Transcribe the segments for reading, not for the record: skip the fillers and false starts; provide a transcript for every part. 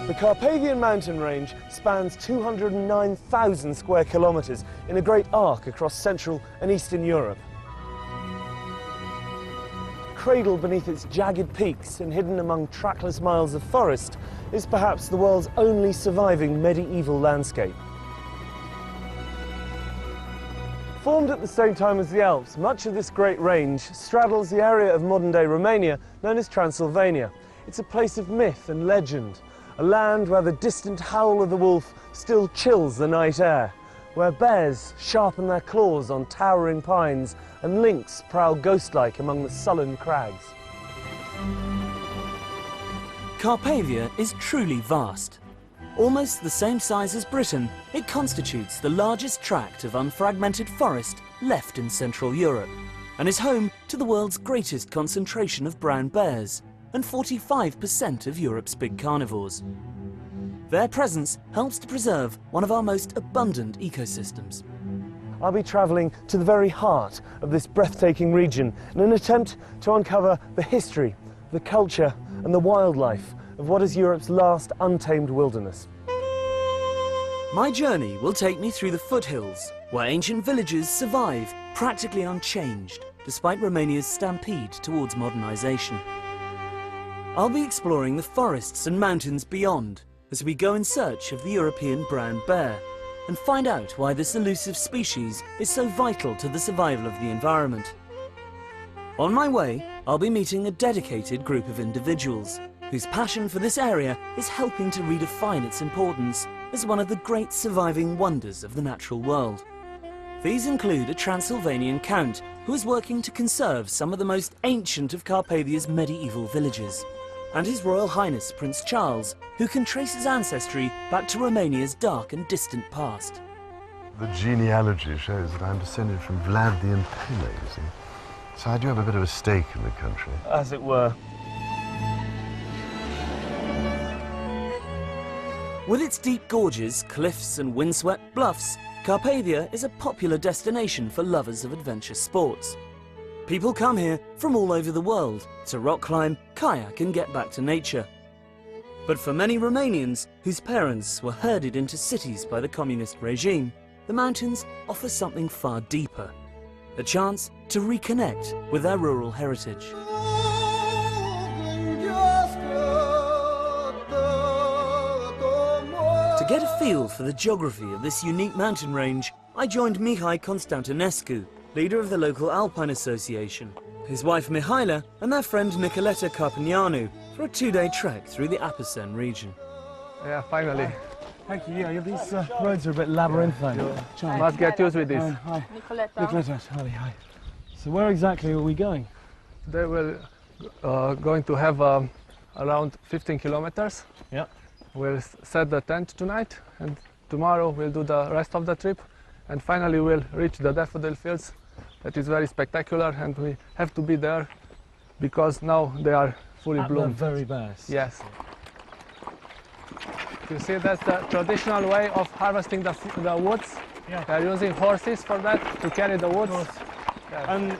The Carpathian mountain range spans 209,000 square kilometres in a great arc across Central and Eastern Europe. Cradled beneath its jagged peaks and hidden among trackless miles of forest is perhaps the world's only surviving medieval landscape. Formed at the same time as the Alps, much of this great range straddles the area of modern-day Romania known as Transylvania. It's a place of myth and legend, a land where the distant howl of the wolf still chills the night air, where bears sharpen their claws on towering pines and lynx prowl ghost-like among the sullen crags. Carpathia is truly vast. Almost the same size as Britain, it constitutes the largest tract of unfragmented forest left in Central Europe, and is home to the world's greatest concentration of brown bears and 45% of Europe's big carnivores. Their presence helps to preserve one of our most abundant ecosystems. I'll be travelling to the very heart of this breathtaking region in an attempt to uncover the history, the culture and the wildlife of what is Europe's last untamed wilderness. My journey will take me through the foothills, where ancient villages survive practically unchanged, despite Romania's stampede towards modernisation. I'll be exploring the forests and mountains beyond as we go in search of the European brown bear and find out why this elusive species is so vital to the survival of the environment. On my way, I'll be meeting a dedicated group of individuals whose passion for this area is helping to redefine its importance as one of the great surviving wonders of the natural world. These include a Transylvanian count who is working to conserve some of the most ancient of Carpathia's medieval villages, and His Royal Highness Prince Charles, who can trace his ancestry back to Romania's dark and distant past. The genealogy shows that I'm descended from Vlad the Impaler, you see. So I do have a bit of a stake in the country. As it were. With its deep gorges, cliffs and windswept bluffs, Carpathia is a popular destination for lovers of adventure sports. People come here from all over the world to rock climb, kayak and get back to nature. But for many Romanians whose parents were herded into cities by the communist regime, the mountains offer something far deeper, a chance to reconnect with their rural heritage. To get a feel for the geography of this unique mountain range, I joined Mihai Constantinescu, leader of the local Alpine Association, his wife Mihaela and their friend Nicoleta Carpignanu for a two-day trek through the Apuseni region. Yeah, finally. Thank you. Yeah, these roads are a bit labyrinthine. You must get used with this. Hi. Nicoleta. Hi. So where exactly are we going? They will going to have around 15 kilometers. Yeah. We'll set the tent tonight, and tomorrow we'll do the rest of the trip, and finally we'll reach the daffodil fields. That is very spectacular, and we have to be there because now they are fully bloomed. Very best. Yes. You see, that's the traditional way of harvesting the woods. Yeah. They're using horses for that, to carry the woods. Yeah. And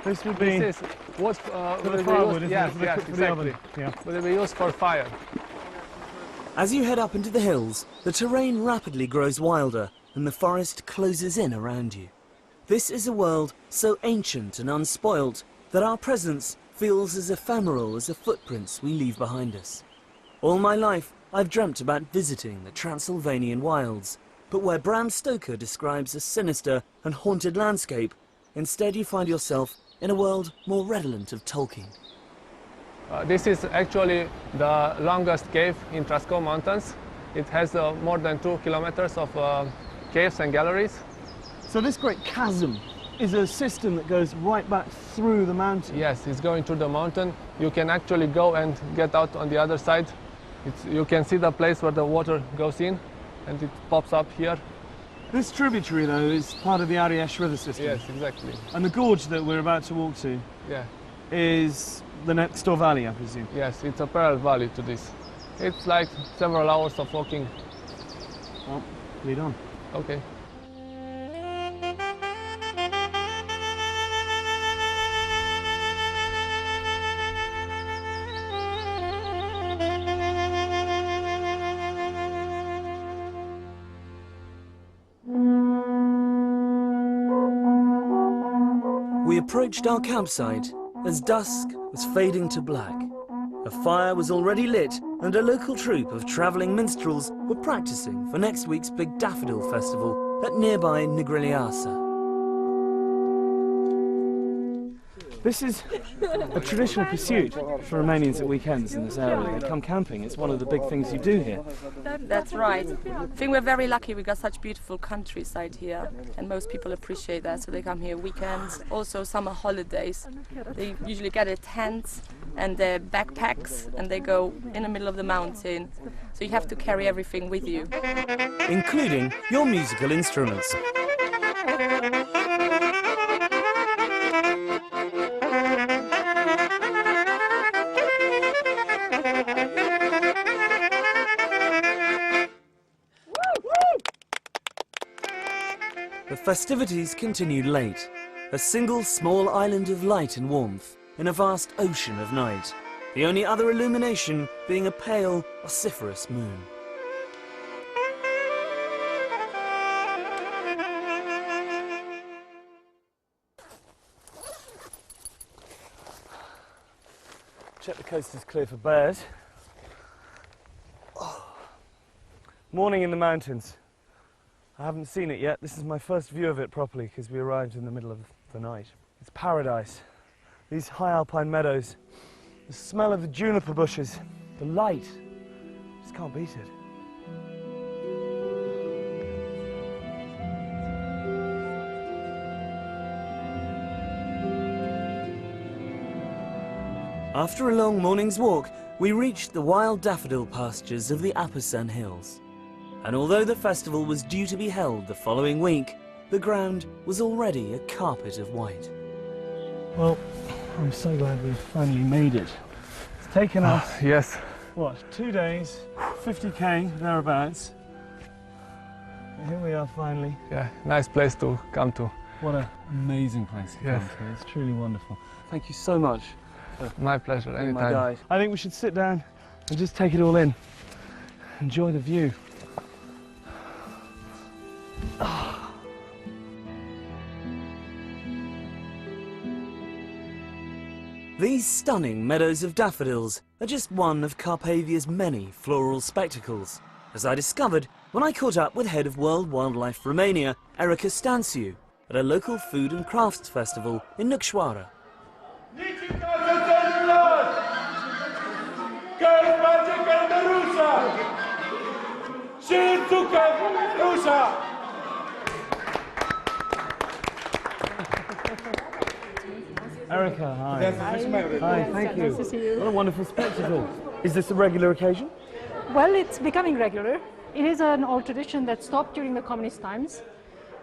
this would be... This is wood for the firewood, isn't it? Yes, For the oven. exactly. Yeah. Will be used for fire. As you head up into the hills, the terrain rapidly grows wilder and the forest closes in around you. This is a world so ancient and unspoilt that our presence feels as ephemeral as the footprints we leave behind us. All my life, I've dreamt about visiting the Transylvanian wilds, but where Bram Stoker describes a sinister and haunted landscape, instead you find yourself in a world more redolent of Tolkien. This is actually the longest cave in Trascou Mountains. It has more than 2 kilometers of caves and galleries. So this great chasm is a system that goes right back through the mountain? Yes, it's going through the mountain. You can actually go and get out on the other side. You can see the place where the water goes in, and it pops up here. This tributary, though, is part of the Ariash river system. Yes, exactly. And the gorge that we're about to walk to is the next door valley, I presume? Yes, it's a parallel valley to this. It's like several hours of walking. Well, lead on. Okay. We approached our campsite as dusk was fading to black. A fire was already lit and a local troupe of travelling minstrels were practising for next week's big daffodil festival at nearby Nigrileasa. This is a traditional pursuit for Romanians at weekends in this area. They come camping. It's one of the big things you do here. That's right. I think we're very lucky. We got such beautiful countryside here, and most people appreciate that. So they come here weekends, also summer holidays. They usually get a tent and their backpacks, and they go in the middle of the mountain. So you have to carry everything with you, including your musical instruments. The festivities continued late, a single small island of light and warmth in a vast ocean of night, the only other illumination being a pale, vociferous moon. Check the coast is clear for bears. Morning in the mountains. I haven't seen it yet. This is my first view of it properly because we arrived in the middle of the night. It's paradise. These high alpine meadows, the smell of the juniper bushes, the light. Just can't beat it. After a long morning's walk, we reached the wild daffodil pastures of the Apasan Hills. And although the festival was due to be held the following week, the ground was already a carpet of white. Well, I'm so glad we finally made it. It's taken us, Yes. what, 2 days, 50k, thereabouts. And here we are finally. Yeah, nice place to come to. What an amazing place to Yes. come to. It's truly wonderful. Thank you so much. My pleasure, Being my anytime. guide. I think we should sit down and just take it all in. Enjoy the view. These stunning meadows of daffodils are just one of Carpathia's many floral spectacles, as I discovered when I caught up with head of World Wildlife Romania, Erica Stanciu, at a local food and crafts festival in Nucșoara. Erica, hi. Hi, thank you. Nice to see you. What a wonderful spectacle. Is this a regular occasion? Well, it's becoming regular. It is an old tradition that stopped during the communist times,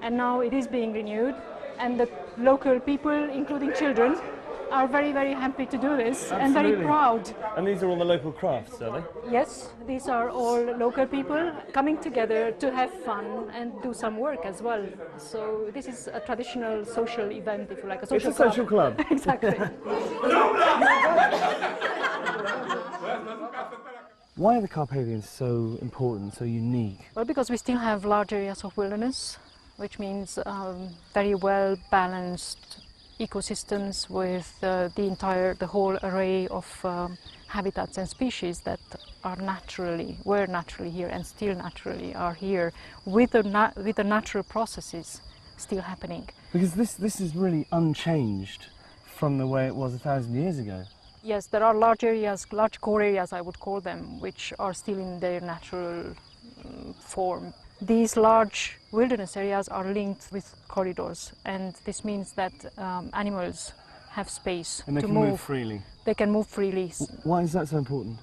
and now it is being renewed. And the local people, including children, are very, very happy to do this and very Absolutely. proud. And these are all the local crafts, are they? Yes, these are all local people coming together to have fun and do some work as well. So this is a traditional social event, if you like, a social It's a social club. Exactly. Why are the Carpathians so important, so unique? Well, because we still have large areas of wilderness, which means very well balanced ecosystems with the whole array of habitats and species that were naturally here and still naturally are here with the natural processes still happening. Because this is really unchanged from the way it was 1,000 years ago. Yes, there are large areas, large core areas I would call them, which are still in their natural form. These large wilderness areas are linked with corridors, and this means that animals have space And they to can move freely. They can move freely. Why is that so important?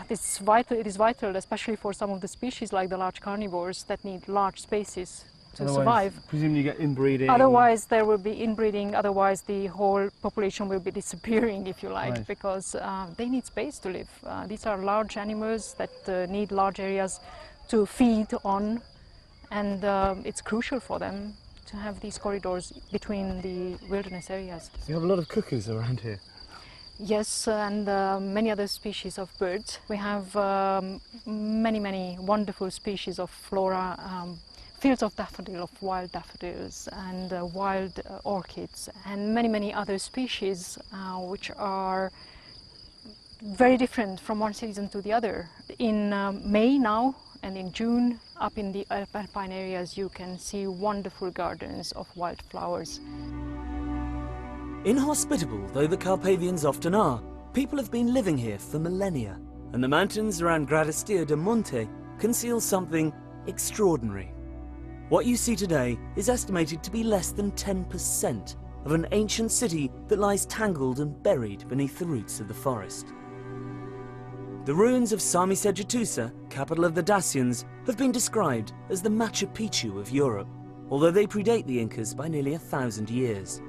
It's vital. It is vital, especially for some of the species like the large carnivores that need large spaces to survive. Presumably you get inbreeding. Otherwise, there will be inbreeding. Otherwise, the whole population will be disappearing, if you like, Right. because they need space to live. These are large animals that need large areas to feed on, and it's crucial for them to have these corridors between the wilderness areas. So you have a lot of cuckoos around here. Yes, and many other species of birds. We have many wonderful species of flora, fields of wild daffodils and wild orchids and many other species which are very different from one season to the other. In May now and in June, up in the alpine areas, you can see wonderful gardens of wildflowers. Inhospitable though the Carpathians often are, people have been living here for millennia, and the mountains around Gradistia de Monte conceal something extraordinary. What you see today is estimated to be less than 10% of an ancient city that lies tangled and buried beneath the roots of the forest. The ruins of Sami-Sejutusa, capital of the Dacians, have been described as the Machu Picchu of Europe, although they predate the Incas by nearly 1,000 years.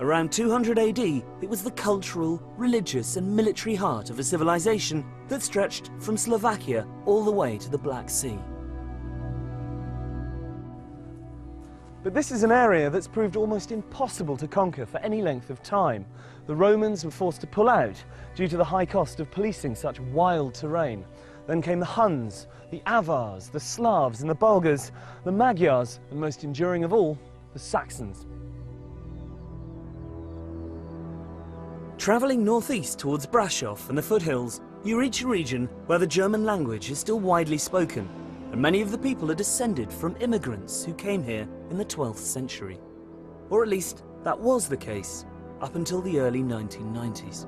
Around 200 AD, it was the cultural, religious and military heart of a civilization that stretched from Slovakia all the way to the Black Sea. But this is an area that's proved almost impossible to conquer for any length of time. The Romans were forced to pull out due to the high cost of policing such wild terrain. Then came the Huns, the Avars, the Slavs and the Bulgars, the Magyars, and most enduring of all, the Saxons. Travelling northeast towards Brasov and the foothills, you reach a region where the German language is still widely spoken, and many of the people are descended from immigrants who came here in the 12th century. Or at least, that was the case, up until the early 1990s.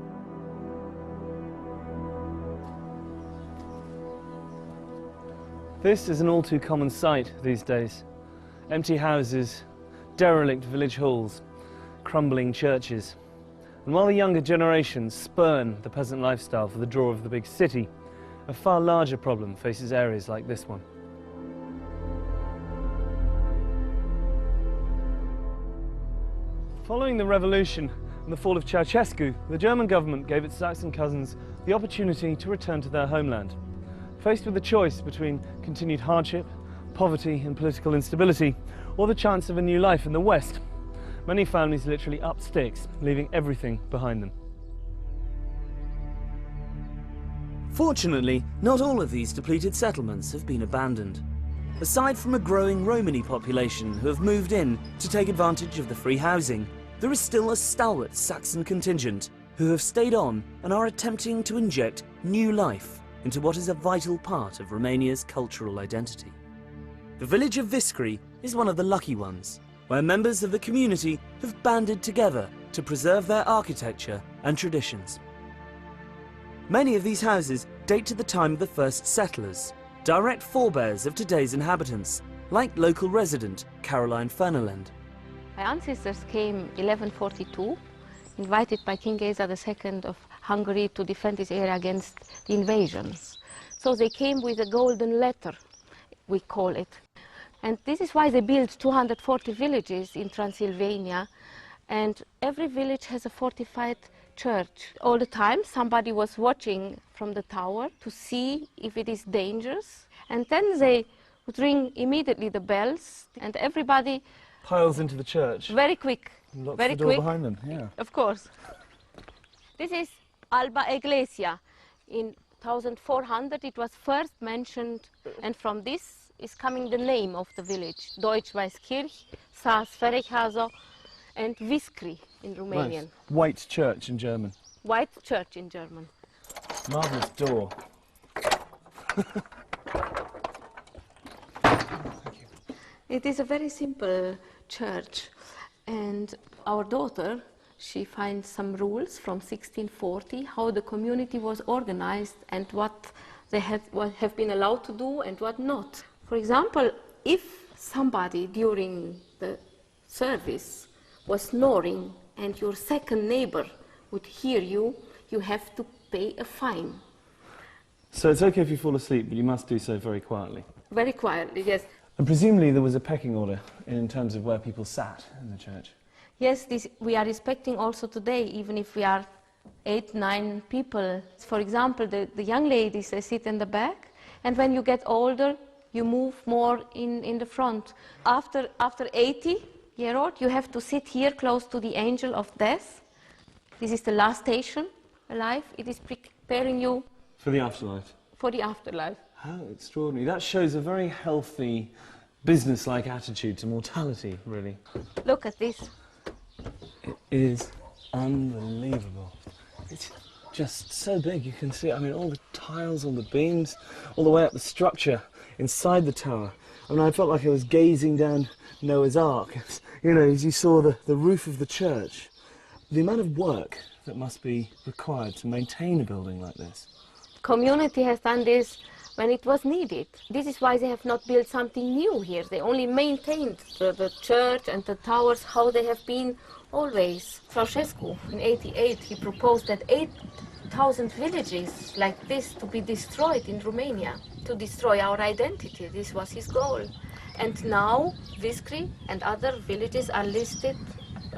This is an all too common sight these days. Empty houses, derelict village halls, crumbling churches. And while the younger generations spurn the peasant lifestyle for the draw of the big city, a far larger problem faces areas like this one. Following the revolution and the fall of Ceausescu, the German government gave its Saxon cousins the opportunity to return to their homeland. Faced with the choice between continued hardship, poverty and political instability, or the chance of a new life in the West, many families literally upped sticks, leaving everything behind them. Fortunately, not all of these depleted settlements have been abandoned. Aside from a growing Romani population who have moved in to take advantage of the free housing, there is still a stalwart Saxon contingent who have stayed on and are attempting to inject new life into what is a vital part of Romania's cultural identity. The village of Viscri is one of the lucky ones, where members of the community have banded together to preserve their architecture and traditions. Many of these houses date to the time of the first settlers, direct forebears of today's inhabitants, like local resident Caroline Fernelend. My ancestors came 1142, invited by King Geza II of Hungary to defend this area against the invasions. So they came with a golden letter, we call it. And this is why they built 240 villages in Transylvania, and every village has a fortified church. All the time somebody was watching from the tower to see if it is dangerous, and then they would ring immediately the bells, and everybody Piles into the church. very quick, Locks very the door quick. behind them, yeah. Of course. This is Alba Iglesia. In 1400 it was first mentioned, and from this is coming the name of the village. Deutsch-Weißkirch, Saas-Ferechhazo, and Viscri in Romanian. Nice. White church in German. White church in German. Marvellous door. It is a very simple church, and our daughter, she finds some rules from 1640, how the community was organized and what they have been allowed to do and what not. For example, if somebody during the service was snoring and your second neighbor would hear you, you have to pay a fine. So it's okay if you fall asleep, but you must do so very quietly. Very quietly, yes. And presumably there was a pecking order in terms of where people sat in the church. Yes, this we are respecting also today, even if we are 8, 9 people. For example, the young ladies, they sit in the back, and when you get older, you move more in the front. After 80-year-old, you have to sit here close to the angel of death. This is the last station alive. It is preparing you For the afterlife. for the afterlife. How extraordinary. That shows a very healthy business-like attitude to mortality, really. Look at this. It is unbelievable. It's just so big, you can see, I mean, all the tiles, all the beams, all the way up the structure inside the tower. I mean, I felt like I was gazing down Noah's Ark, you know, as you saw the roof of the church. The amount of work that must be required to maintain a building like this. Community has done this when it was needed. This is why they have not built something new here. They only maintained the church and the towers how they have been always. Ceausescu, in '88, he proposed that 8,000 villages like this to be destroyed in Romania, to destroy our identity. This was his goal. And now Viscri and other villages are listed,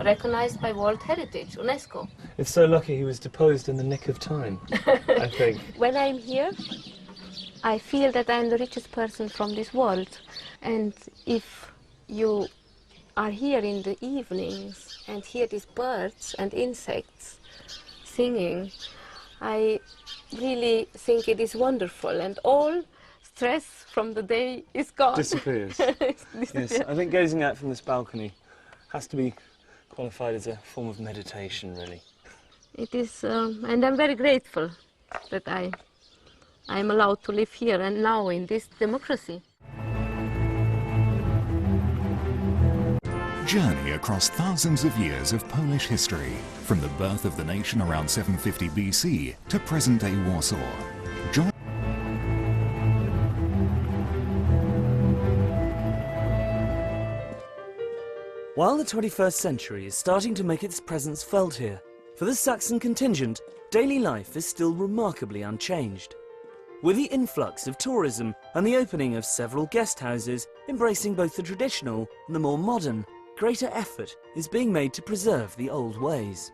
recognized by World Heritage, UNESCO. It's so lucky he was deposed in the nick of time, I think. When I'm here, I feel that I'm the richest person from this world. And if you are here in the evenings and hear these birds and insects singing, I really think it is wonderful, and all stress from the day is gone. Disappears. Yes, I think gazing out from this balcony has to be qualified as a form of meditation, really. It is, and I'm very grateful that I'm allowed to live here and now in this democracy. Journey across thousands of years of Polish history, from the birth of the nation around 750 BC to present-day Warsaw. Join While the 21st century is starting to make its presence felt here, for the Saxon contingent, daily life is still remarkably unchanged. With the influx of tourism and the opening of several guest houses embracing both the traditional and the more modern, greater effort is being made to preserve the old ways.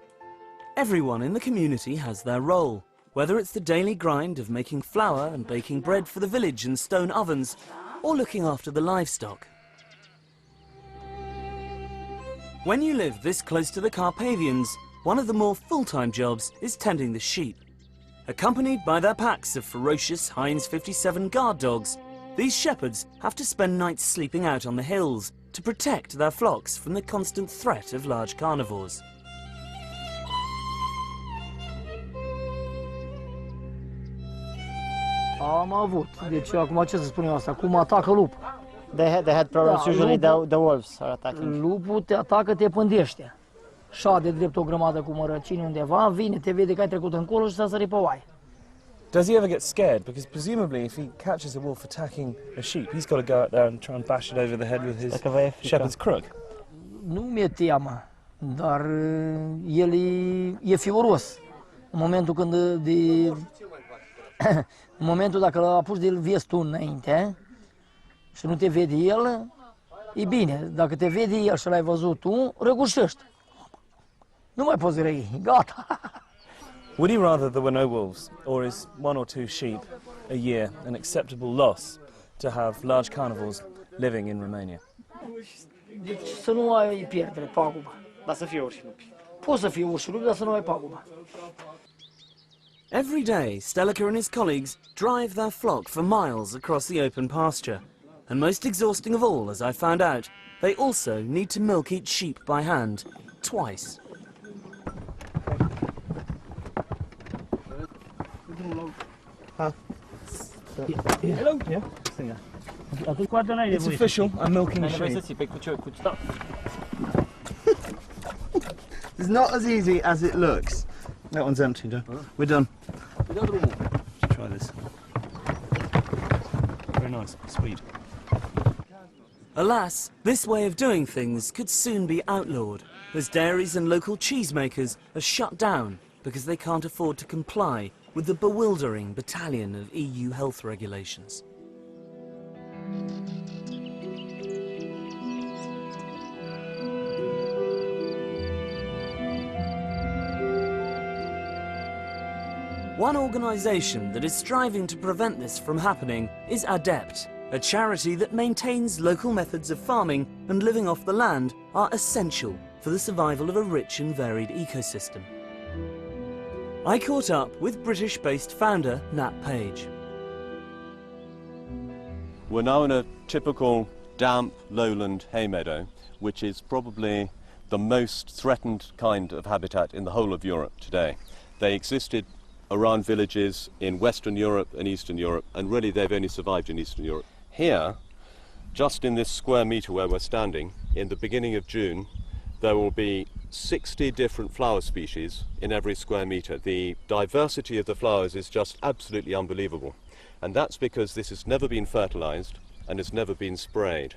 Everyone in the community has their role, whether it's the daily grind of making flour and baking bread for the village in stone ovens, or looking after the livestock. When you live this close to the Carpathians, one of the more full-time jobs is tending the sheep. Accompanied by their packs of ferocious Heinz 57 guard dogs, these shepherds have to spend nights sleeping out on the hills to protect their flocks from the constant threat of large carnivores. Am avut. Deci acum ce să spunem asta? Cum atacă lup? They had problems. Usually the wolves are attacking. Lupul te atacă, te pândește. Șade drept o grămadă cu mărăcini undeva, vine, te vede că ai trecut încolo și s-a sărit pe oaie. Does he ever get scared? Because presumably if he catches a wolf attacking a sheep, he's got to go out there and try and bash it over the head with his shepherd's crook. Nu mi-e teamă, dar el e fioros. În momentul când în momentul dacă l-a pus de-l vezi tu înainte și nu te vede el, e bine. Dacă te vede el și l-ai văzut tu, răgușești. Nu mai poți răi, gata. Would he rather there were no wolves, or is 1 or 2 sheep a year an acceptable loss to have large carnivores living in Romania? Deci să nu ai pierdere, pagubă. Dar să fie urși lupi. Poți să fie urși lupi, dar să nu ai pagubă. Every day, Stelika and his colleagues drive their flock for miles across the open pasture. And most exhausting of all, as I found out, they also need to milk each sheep by hand, twice. Hello? Yeah? It's official, I'm milking a sheep. It's not as easy as it looks. That one's empty, Joe. We're done. Let's try this. Very nice, sweet. Alas, this way of doing things could soon be outlawed, as dairies and local cheesemakers are shut down because they can't afford to comply with the bewildering battalion of EU health regulations. One organisation that is striving to prevent this from happening is ADEPT, a charity that maintains local methods of farming and living off the land are essential for the survival of a rich and varied ecosystem. I caught up with British-based founder Nat Page. We're now in a typical damp lowland hay meadow, which is probably the most threatened kind of habitat in the whole of Europe today. They existed around villages in Western Europe and Eastern Europe, and really they've only survived in Eastern Europe. Here, just in this square metre where we're standing, in the beginning of June, there will be 60 different flower species in every square metre. The diversity of the flowers is just absolutely unbelievable. And that's because this has never been fertilised and has never been sprayed.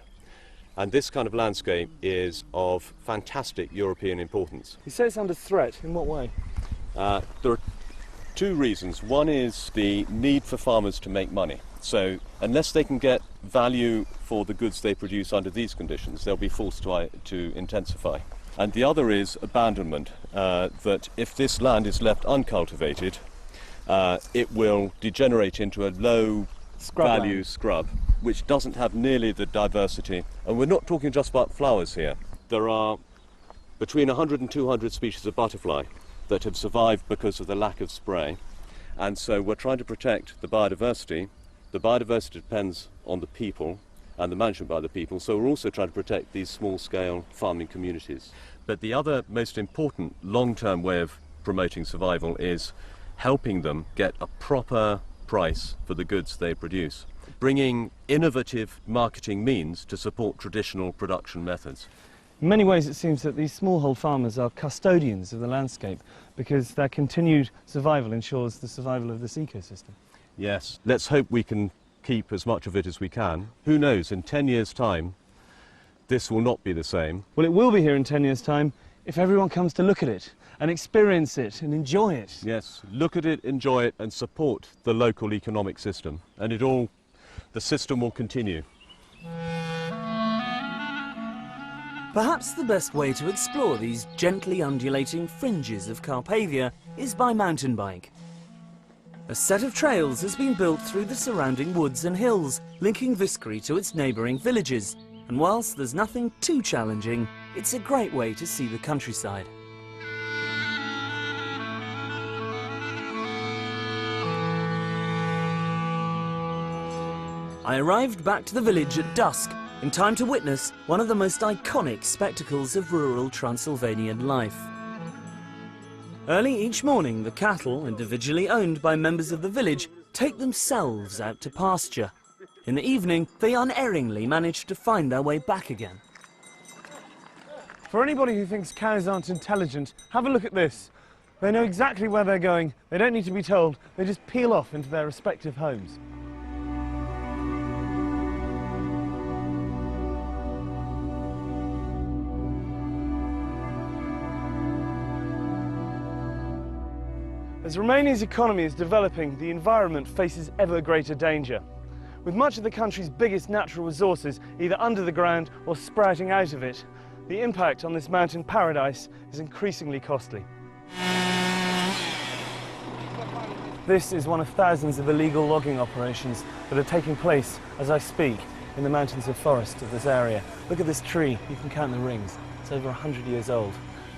And this kind of landscape is of fantastic European importance. You say it's under threat. In what way? There are two reasons. One is the need for farmers to make money. So unless they can get value for the goods they produce under these conditions, they'll be forced to intensify. And the other is abandonment, that if this land is left uncultivated, it will degenerate into a low-value scrub, which doesn't have nearly the diversity. And we're not talking just about flowers here. There are between 100 and 200 species of butterfly that have survived because of the lack of spray. And so we're trying to protect the biodiversity. The biodiversity depends on the people and the management by the people, so we're also trying to protect these small-scale farming communities. But the other most important long-term way of promoting survival is helping them get a proper price for the goods they produce, bringing innovative marketing means to support traditional production methods. In many ways it seems that these smallhold farmers are custodians of the landscape because their continued survival ensures the survival of this ecosystem. Yes, let's hope we can keep as much of it as we can. Who knows, in 10 years' time, this will not be the same. Well, it will be here in 10 years' time if everyone comes to look at it and experience it and enjoy it. Yes, look at it, enjoy it, and support the local economic system. And the system will continue. Perhaps the best way to explore these gently undulating fringes of Carpathia is by mountain bike. A set of trails has been built through the surrounding woods and hills, linking Viscri to its neighbouring villages. And whilst there's nothing too challenging, it's a great way to see the countryside. I arrived back to the village at dusk, in time to witness one of the most iconic spectacles of rural Transylvanian life. Early each morning, the cattle, individually owned by members of the village, take themselves out to pasture. In the evening, they unerringly manage to find their way back again. For anybody who thinks cows aren't intelligent, have a look at this. They know exactly where they're going, they don't need to be told, they just peel off into their respective homes. As Romania's economy is developing, the environment faces ever greater danger. With much of the country's biggest natural resources either under the ground or sprouting out of it, the impact on this mountain paradise is increasingly costly. This is one of thousands of illegal logging operations that are taking place as I speak in the mountains of forest of this area. Look at this tree, you can count the rings. It's over 100 years old.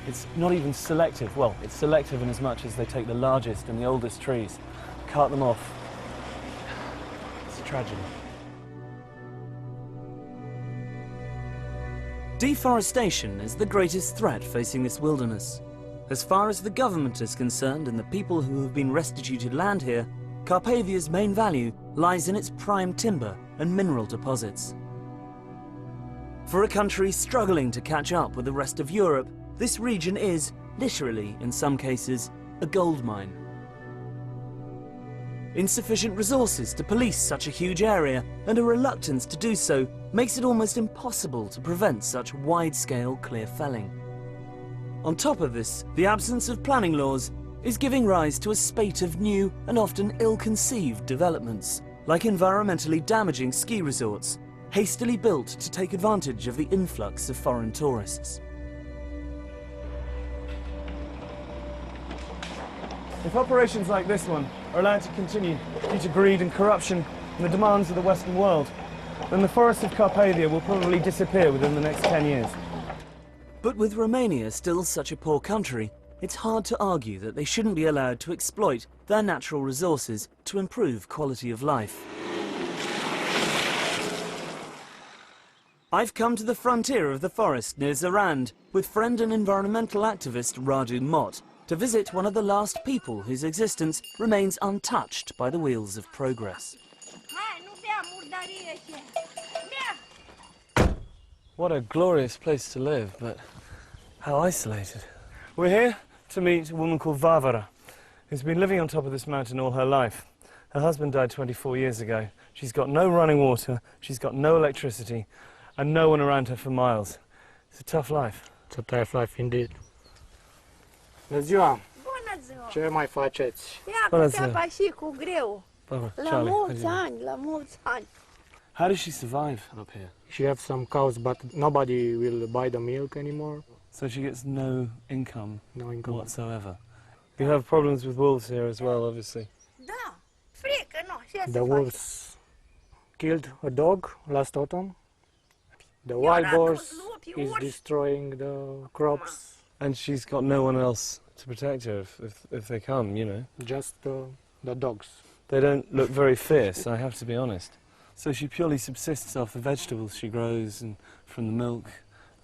It's not even selective. Well, it's selective in as much as they take the largest and the oldest trees, cart them off. It's a tragedy. Deforestation is the greatest threat facing this wilderness. As far as the government is concerned and the people who have been restituted land here, Carpathia's main value lies in its prime timber and mineral deposits. For a country struggling to catch up with the rest of Europe, this region is, literally in some cases, a gold mine. Insufficient resources to police such a huge area and a reluctance to do so makes it almost impossible to prevent such wide-scale clear felling. On top of this, the absence of planning laws is giving rise to a spate of new and often ill-conceived developments, like environmentally damaging ski resorts, hastily built to take advantage of the influx of foreign tourists. If operations like this one are allowed to continue due to greed and corruption and the demands of the Western world, then the forests of Carpathia will probably disappear within the next 10 years. But with Romania still such a poor country, it's hard to argue that they shouldn't be allowed to exploit their natural resources to improve quality of life. I've come to the frontier of the forest near Zarand with friend and environmental activist Radu Mott to visit one of the last people whose existence remains untouched by the wheels of progress. What a glorious place to live, but how isolated. We're here to meet a woman called Varvara, who's been living on top of this mountain all her life. Her husband died 24 years ago. She's got no running water, she's got no electricity, and no one around her for miles. It's a tough life. It's a tough life indeed. Bună ziua! Bună ziua! Ce mai faceți? Bună ziua! Și cu greu. La mulți ani, la mulți ani. How does she survive up here? She has some cows, but nobody will buy the milk anymore. So she gets no income, whatsoever. You have problems with wolves here as well, obviously. Da, frică, nu. The wolves killed a dog last autumn. The wild boars is destroying the crops. And she's got no one else to protect her if they come, you know. Just the dogs. They don't look very fierce, I have to be honest. So she purely subsists off the vegetables she grows and from the milk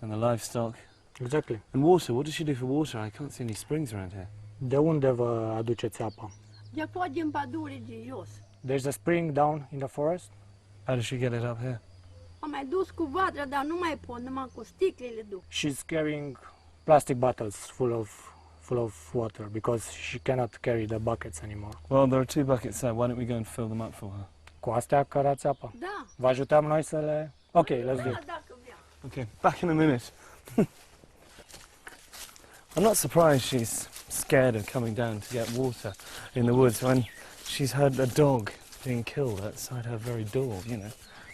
and the livestock. Exactly. And water, what does she do for water? I can't see any springs around here. De unde vă aduceți apa? De acolo din pădure de jos. There's a spring down in the forest. How does she get it up here? Am mai dus cu vatra, dar nu mai pot, numai cu sticlele duc. She's carrying plastic bottles full of water because she cannot carry the buckets anymore. Well, there are 2 buckets there. Why don't we go and fill them up for her? Cu astea cărați apa. Da. Vă ajutăm noi să le... Okay, let's do it. Okay, back in a minute. I'm not surprised she's scared of coming down to get water in the woods when she's heard a dog being killed outside her very door, you know.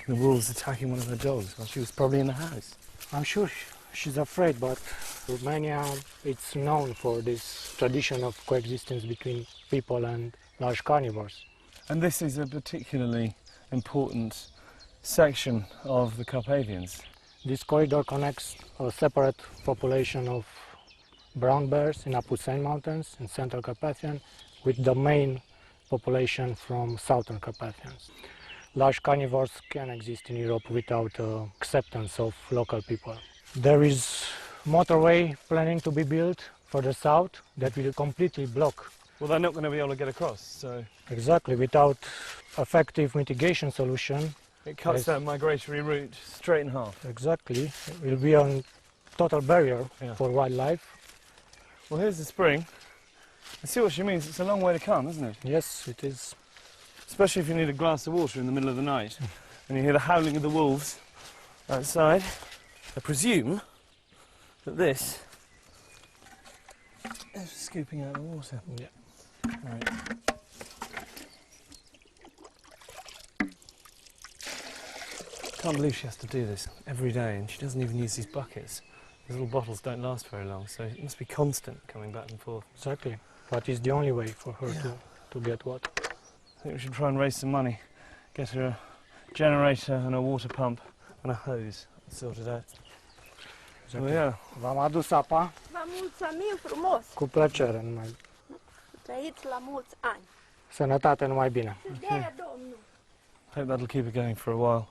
The wolves attacking one of her dogs while she was probably in the house. I'm sure she's afraid, but Romania, it's known for this tradition of coexistence between people and large carnivores. And this is a particularly important section of the Carpathians. This corridor connects a separate population of brown bears in Apuseni Mountains in Central Carpathian with the main population from Southern Carpathians. Large carnivores can exist in Europe without acceptance of local people. There is motorway planning to be built further south that will completely block. Well, they're not going to be able to get across, so... Exactly, without effective mitigation solution. It cuts that migratory route straight in half. Exactly, it will be a total barrier for wildlife. Well, here's the spring. I see what she means, it's a long way to come, isn't it? Yes, it is. Especially if you need a glass of water in the middle of the night and you hear the howling of the wolves outside. I presume that this is scooping out the water. Yeah. Right. Can't believe she has to do this every day, and she doesn't even use these buckets. These little bottles don't last very long, so it must be constant coming back and forth. Exactly, but it's the only way for her to get water. I think we should try and raise some money, get her a generator and a water pump and a hose sorted out. Exactly. Oh, yeah. V-am adus apa. Vă mulțumim frumos. Cu plăcere, numai. Trăiți la mulți ani. Sănătate, numai bine. De Domnul. Hope that'll keep it going for a while.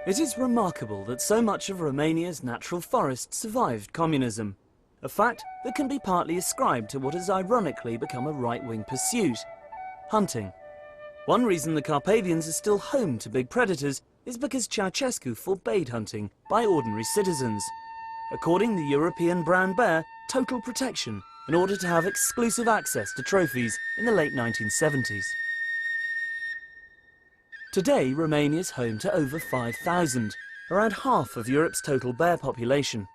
It is remarkable that so much of Romania's natural forest survived communism, a fact that can be partly ascribed to what has ironically become a right-wing pursuit: hunting. One reason the Carpathians are still home to big predators is because Ceausescu forbade hunting by ordinary citizens, according the European brown bear total protection in order to have exclusive access to trophies in the late 1970s. Today, Romania is home to over 5,000, around half of Europe's total bear population.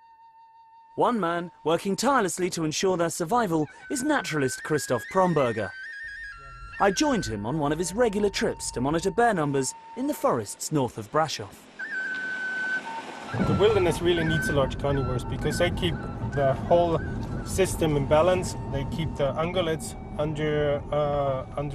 One man working tirelessly to ensure their survival is naturalist Christoph Promberger. I joined him on one of his regular trips to monitor bear numbers in the forests north of Brasov. The wilderness really needs large carnivores because they keep the whole system in balance. They keep the ungulates under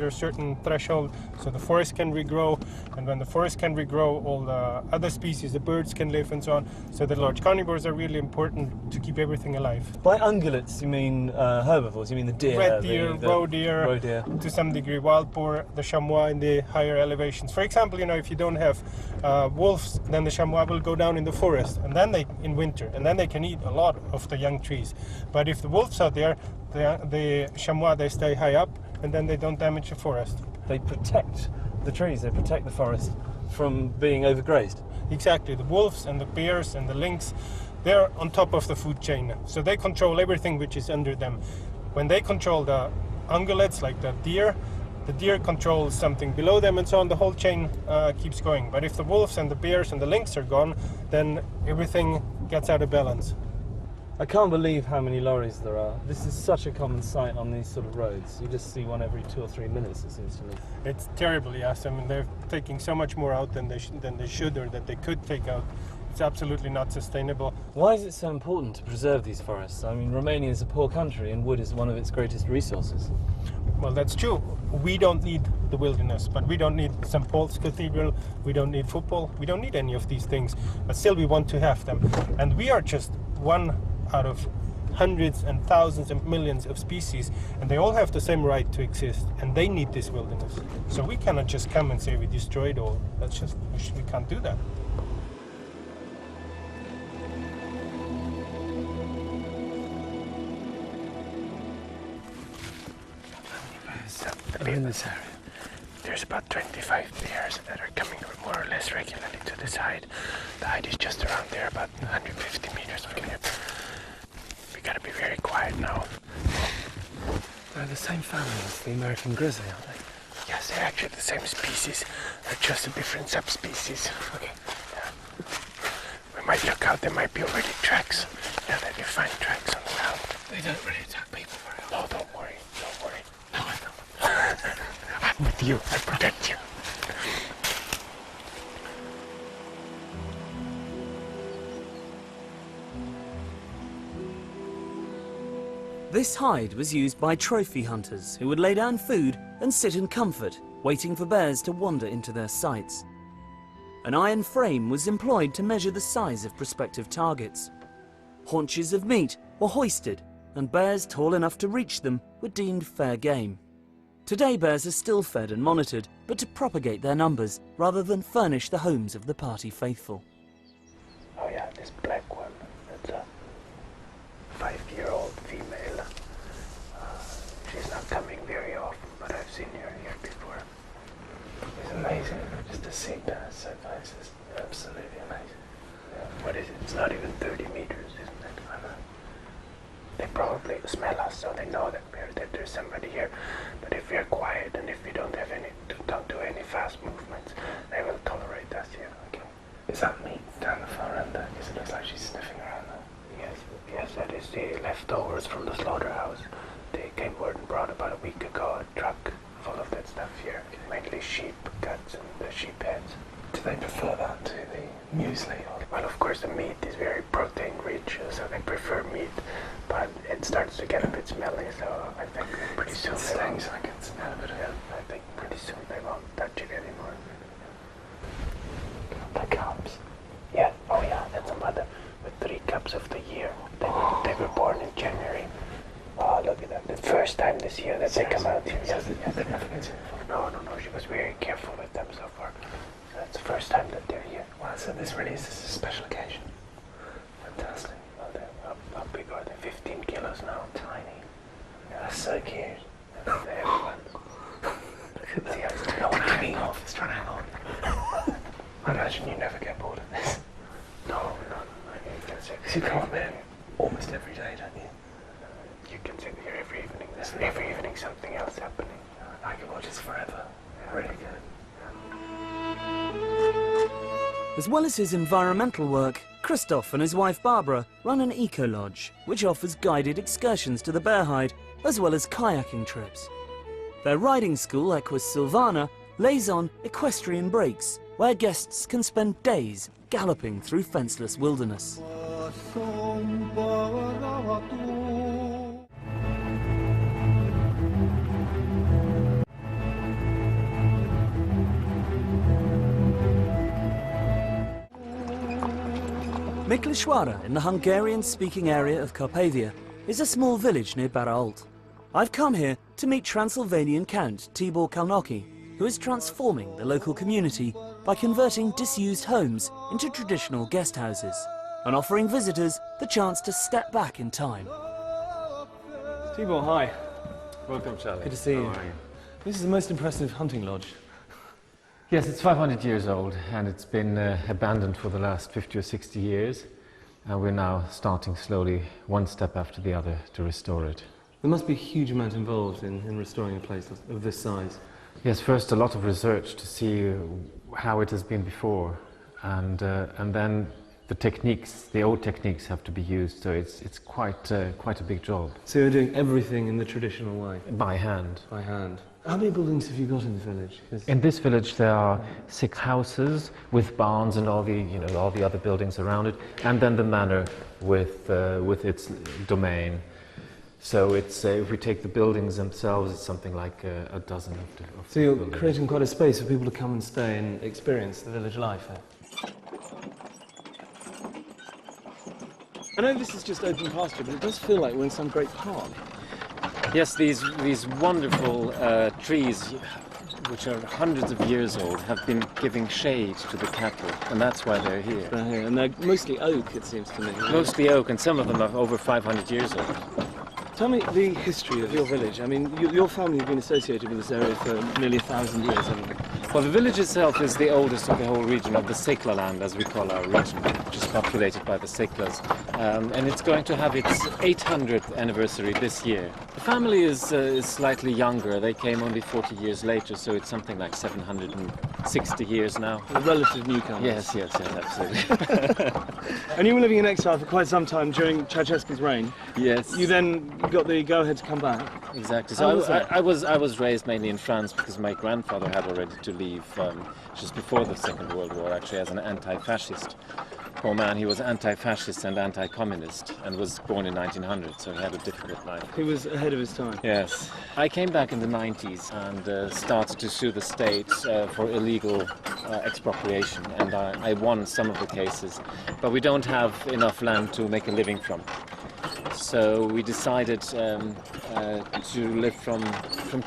a certain threshold, so the forest can regrow, and when the forest can regrow, all the other species, the birds can live and so on. So the large carnivores are really important to keep everything alive. By ungulates, you mean herbivores? You mean the deer? Red deer, the roe deer, to some degree wild boar, the chamois in the higher elevations. For example, you know, if you don't have wolves, then the chamois will go down in the forest, and then in winter, and then they can eat a lot of the young trees. But if the wolves are there, the chamois, they stay high up, and then they don't damage the forest. They protect the trees, they protect the forest from being overgrazed. Exactly. The wolves and the bears and the lynx, they're on top of the food chain, so they control everything which is under them. When they control the ungulates, like the deer controls something below them, and so on. The whole chain keeps going. But if the wolves and the bears and the lynx are gone, then everything gets out of balance. I can't believe how many lorries there are. This is such a common sight on these sort of roads. You just see one every 2 or 3 minutes, it seems to me. It's terrible, yes. I mean, they're taking so much more out than they should, or that they could take out. It's absolutely not sustainable. Why is it so important to preserve these forests? I mean, Romania is a poor country and wood is one of its greatest resources. Well, that's true. We don't need the wilderness, but we don't need St. Paul's Cathedral, we don't need football, we don't need any of these things, but still we want to have them. And we are just one out of hundreds and thousands and millions of species, and they all have the same right to exist, and they need this wilderness. So we cannot just come and say we destroy it all. That's just, we can't do that. In this area, there's about 25 bears that are coming more or less regularly to the side. The height is just around there, about 150 meters from here. We gotta be very quiet now. They're the same family as the American grizzly, aren't they? Yes, they're actually the same species. They're just a different subspecies. Okay. Yeah. We might look out, there might be already tracks. Yeah, that you find tracks on the ground. They don't really attack people very often. No, don't worry, don't worry. No, I don't. I'm with you, I protect you. This hide was used by trophy hunters who would lay down food and sit in comfort, waiting for bears to wander into their sights. An iron frame was employed to measure the size of prospective targets. Haunches of meat were hoisted, and bears tall enough to reach them were deemed fair game. Today bears are still fed and monitored, but to propagate their numbers rather than furnish the homes of the party faithful. Oh yeah, this black one, that's a 5-year-old female. She's not coming very often, but I've seen her here before. It's amazing just to see bears so close. It's absolutely amazing. Yeah. What is it? It's not even 30 meters, isn't it? I know. They probably smell us, so they know that there's somebody here. But if we're quiet and if we don't do any fast movements, they will tolerate us here. Okay. Is that meat down the far end there? Because it looks like she's sniffing around there. Yes, that is the leftovers from the slaughterhouse. They came word and brought about a week ago a truck full of that stuff here. Mainly sheep guts and the sheep heads. Do they prefer that to the muesli? Well, of course, the meat is very protein rich, so they prefer meat. But it starts to get a bit smelly, so I think pretty soon they won't. I can smell a bit of it. I think pretty soon they won't touch it anymore. The cubs. Yeah, oh yeah, that's a mother with 3 cubs of the year. They were born in January. Oh, look at that. The first time this year that they come out here. Yes, No, she was very careful with them so far. So that's the first time that they're here. Wow, so this is a special occasion. Fantastic. Well, they're how big are they? 15 kilos now. Tiny. Yeah, that's so cute. They're the ones. See how it's no one hanging off. It's trying to hang on. I imagine you never get bored of this. No. You come up here almost every day, don't you? You can sit here every evening. There's every evening something else happening. I can watch this forever. Really good. As well as his environmental work, Christoph and his wife Barbara run an eco-lodge, which offers guided excursions to the bear hide, as well as kayaking trips. Their riding school, Equus Silvana, lays on equestrian breaks, where guests can spend days galloping through fenceless wilderness. Miklișoara, in the Hungarian-speaking area of Carpathia, is a small village near Barault. I've come here to meet Transylvanian Count Tibor Kalnoki, who is transforming the local community by converting disused homes into traditional guest houses and offering visitors the chance to step back in time. Tibor, hi. Welcome, Charlie. Good to see you. This is the most impressive hunting lodge. Yes, it's 500 years old and it's been abandoned for the last 50 or 60 years. And we're now starting slowly, one step after the other, to restore it. There must be a huge amount involved in restoring a place of this size. Yes, first a lot of research to see how it has been before, and then the techniques, the old techniques, have to be used. So it's quite a big job. So you're doing everything in the traditional way? By hand. By hand. How many buildings have you got in the village? In this village there are 6 houses with barns and all the other buildings around it, and then the manor with its domain. So it's if we take the buildings themselves, it's something like a dozen of So you're buildings. creating quite a space for people to come and stay and experience the village life here. I know this is just open pasture, but it does feel like we're in some great park. Yes, these wonderful trees, which are hundreds of years old, have been giving shade to the cattle, and that's why they're here. They're here, and they're mostly oak, it seems to me. Mostly oak, and some of them are over 500 years old. Tell me the history of your village. I mean, your family have been associated with this area for nearly 1,000 years, haven't they? Well, the village itself is the oldest of the whole region, of the Sekla land, as we call our region, which is populated by the Seklas. And it's going to have its 800th anniversary this year. The family is slightly younger. They came only 40 years later, so it's something like 760 years now. A relative newcomer. Yes, absolutely. And you were living in exile for quite some time during Ceausescu's reign. Yes. You then got the go-ahead to come back. Exactly. How So was that? I was raised mainly in France because my grandfather had already to leave just before the Second World War, actually, as an anti-fascist. Poor man, he was anti-fascist and anti-communist and was born in 1900, so he had a difficult life. He was ahead of his time. Yes. I came back in the 90s and started to sue the state for illegal expropriation, and I won some of the cases, but we don't have enough land to make a living from. So we decided to live from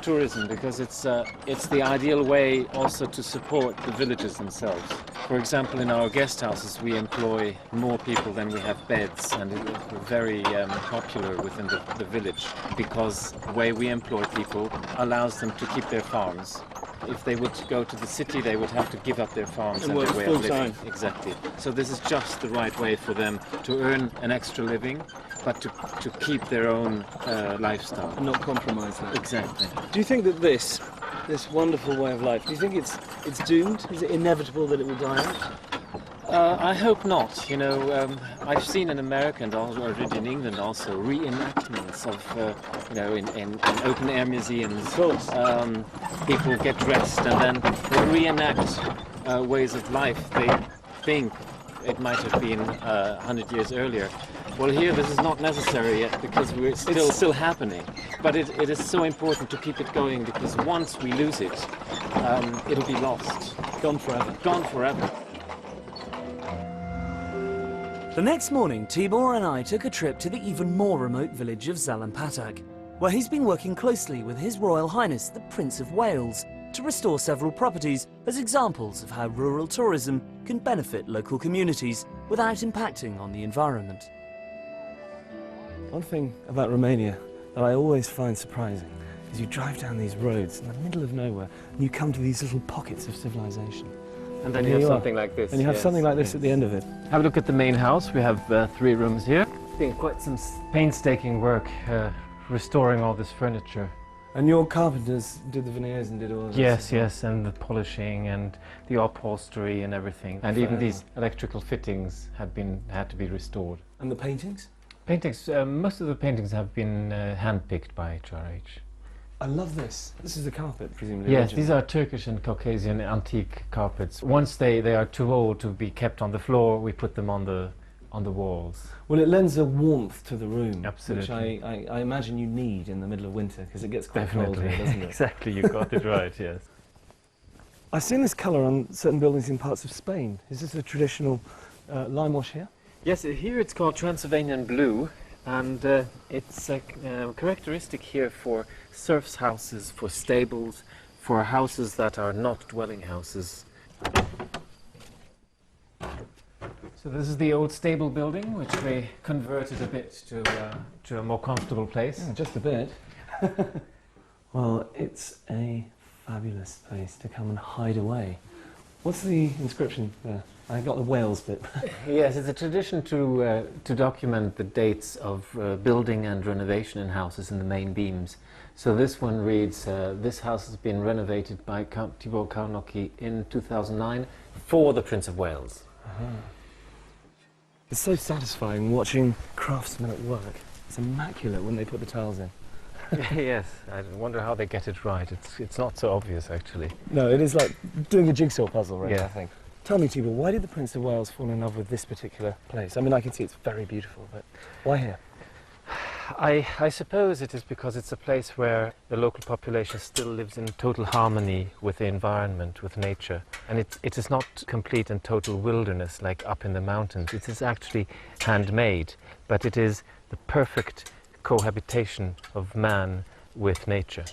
tourism, because it's the ideal way also to support the villagers themselves. For example, in our guest houses we employ more people than we have beds, and we're very popular within the village, because the way we employ people allows them to keep their farms. If they would go to the city, they would have to give up their farms and their way of living. Exactly. So this is just the right way for them to earn an extra living, but to keep their own lifestyle. And not compromise that. Exactly. Do you think that this wonderful way of life, do you think it's doomed? Is it inevitable that it will die out? I hope not. You know, I've seen in America and already in England also reenactments of, in open-air museums. People get dressed and then they reenact ways of life they think it might have been 100 years earlier. Well, here this is not necessary yet, because it's still happening. But it is so important to keep it going, because once we lose it, it'll be lost. Gone forever. Gone forever. The next morning, Tibor and I took a trip to the even more remote village of Zalampatag, where he's been working closely with His Royal Highness the Prince of Wales to restore several properties as examples of how rural tourism can benefit local communities without impacting on the environment. One thing about Romania that I always find surprising is you drive down these roads in the middle of nowhere and you come to these little pockets of civilization. And then you have something like this. And you have something like this at the end of it. Have a look at the main house. We have 3 rooms here. It's been quite some painstaking work restoring all this furniture. And your carpenters did the veneers and did all this? Yes, and the polishing and the upholstery and everything. And even these electrical fittings had to be restored. And the paintings? Paintings, most of the paintings have been hand-picked by HRH. I love this. This is the carpet, presumably. Yes, these are Turkish and Caucasian antique carpets. Once they are too old to be kept on the floor, we put them on the walls. Well, it lends a warmth to the room. Absolutely. Which I imagine you need in the middle of winter, because it gets quite cold here, doesn't it? Exactly, you got it right, yes. I've seen this colour on certain buildings in parts of Spain. Is this a traditional lime wash here? Yes, here it's called Transylvanian blue, and it's a characteristic here for serfs' houses, for stables, for houses that are not dwelling houses. So this is the old stable building, which we converted a bit to a more comfortable place. Yeah, just a bit. Well, it's a fabulous place to come and hide away. What's the inscription there? I got the Wales bit. Yes, it's a tradition to document the dates of building and renovation in houses in the main beams. So this one reads, this house has been renovated by Count Tibor Karnocki in 2009 for the Prince of Wales. It's so satisfying watching craftsmen at work. It's immaculate when they put the tiles in. Yes, I wonder how they get it right. It's not so obvious, actually. No, it is like doing a jigsaw puzzle, really, Yeah. I think. Tell me, Tibor, why did the Prince of Wales fall in love with this particular place? I mean, I can see it's very beautiful, but why here? I suppose it is because it's a place where the local population still lives in total harmony with the environment, with nature. And it is not complete and total wilderness like up in the mountains. It is actually handmade, but it is the perfect cohabitation of man with nature.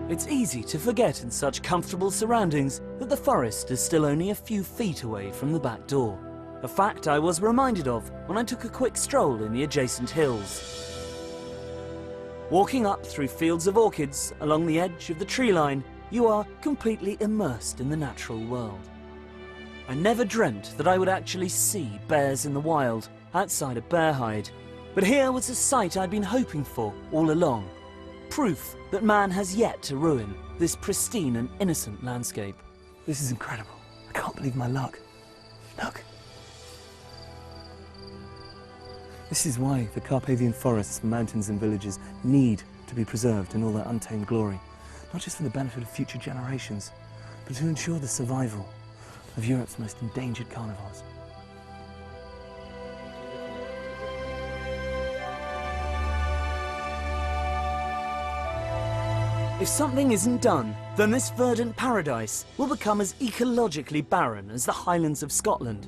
It's easy to forget in such comfortable surroundings that the forest is still only a few feet away from the back door. A fact I was reminded of when I took a quick stroll in the adjacent hills. Walking up through fields of orchids along the edge of the tree line, you are completely immersed in the natural world. I never dreamt that I would actually see bears in the wild outside a bear hide, but here was a sight I'd been hoping for all along. Proof that man has yet to ruin this pristine and innocent landscape. This is incredible. I can't believe my luck. Look. This is why the Carpathian forests, mountains and villages need to be preserved in all their untamed glory. Not just for the benefit of future generations, but to ensure the survival of Europe's most endangered carnivores. If something isn't done, then this verdant paradise will become as ecologically barren as the Highlands of Scotland.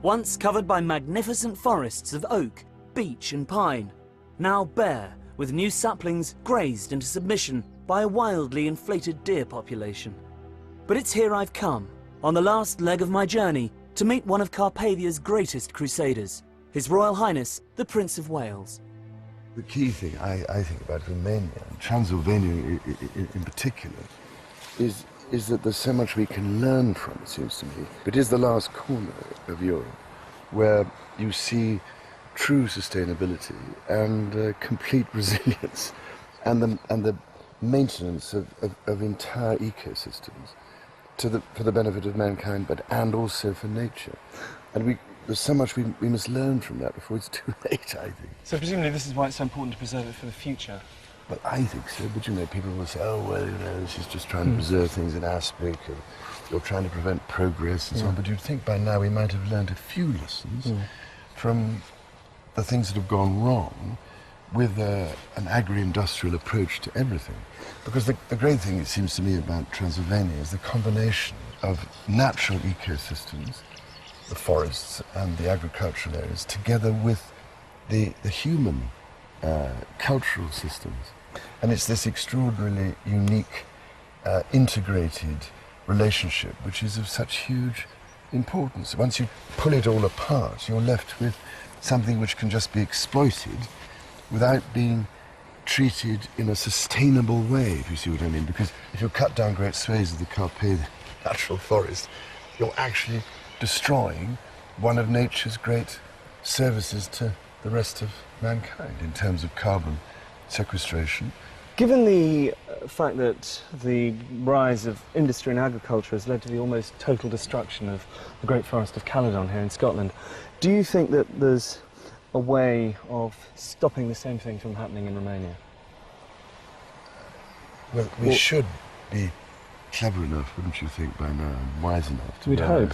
Once covered by magnificent forests of oak, beech and pine, now bare with new saplings grazed into submission by a wildly inflated deer population. But it's here I've come, on the last leg of my journey, to meet one of Carpathia's greatest crusaders, His Royal Highness, the Prince of Wales. The key thing I think about Romania, and Transylvania in particular, is that there's so much we can learn from, it seems to me. It is the last corner of Europe where you see true sustainability and complete resilience and the maintenance of entire ecosystems for the benefit of mankind, and also for nature. And there's so much we must learn from that before it's too late, I think. So presumably this is why it's so important to preserve it for the future. Well, I think so, but people will say, oh, well, this is just trying to preserve things in aspic, and you're trying to prevent progress and so on. But you'd think by now we might have learned a few lessons from the things that have gone wrong with an agri-industrial approach to everything. Because the great thing, it seems to me, about Transylvania is the combination of natural ecosystems, the forests and the agricultural areas, together with the human cultural systems. And it's this extraordinarily unique, integrated relationship which is of such huge importance. Once you pull it all apart, you're left with something which can just be exploited without being treated in a sustainable way, if you see what I mean. Because if you cut down great swathes of the Carpathian natural forest, you're actually destroying one of nature's great services to the rest of mankind in terms of carbon sequestration. Given the fact that the rise of industry and agriculture has led to the almost total destruction of the Great Forest of Caledon here in Scotland, do you think that there's a way of stopping the same thing from happening in Romania? Well, we should be clever enough, wouldn't you think, by now, and wise enough to We'd hope.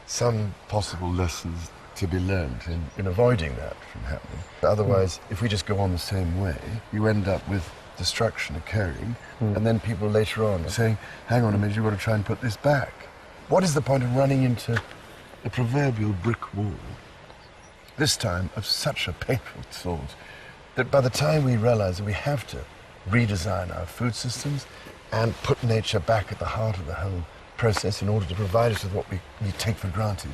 some possible lessons to be learned in avoiding that from happening. Otherwise, if we just go on the same way, you end up with destruction occurring, and then people later on saying, hang on a minute, you've got to try and put this back. What is the point of running into a proverbial brick wall, this time of such a painful sort, that by the time we realize that we have to redesign our food systems and put nature back at the heart of the whole process in order to provide us with what we take for granted,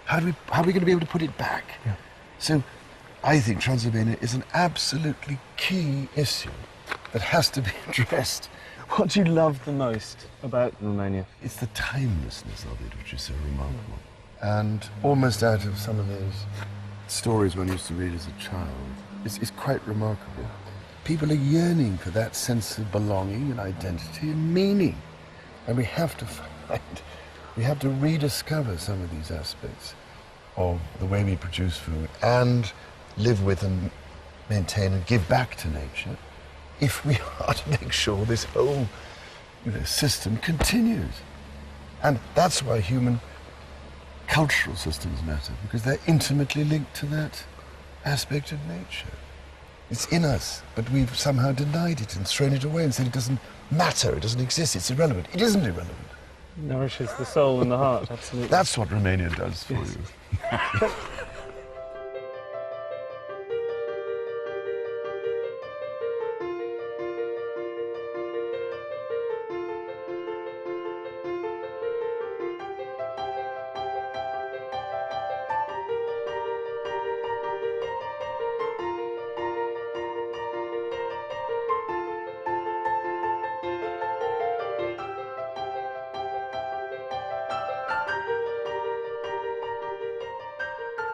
how are we going to be able to put it back? Yeah. So I think Transylvania is an absolutely key issue that has to be addressed. What do you love the most about Romania? It's the timelessness of it, which is so remarkable. And almost out of some of those stories one used to read as a child, it's quite remarkable. People are yearning for that sense of belonging and identity and meaning. And we have to rediscover some of these aspects of the way we produce food and live with and maintain and give back to nature if we are to make sure this whole system continues. And that's why human cultural systems matter, because they're intimately linked to that aspect of nature. It's in us, but we've somehow denied it and thrown it away and said it doesn't matter, it doesn't exist, it's irrelevant. It isn't irrelevant. Nourishes the soul and the heart, absolutely. That's what Romania does for you.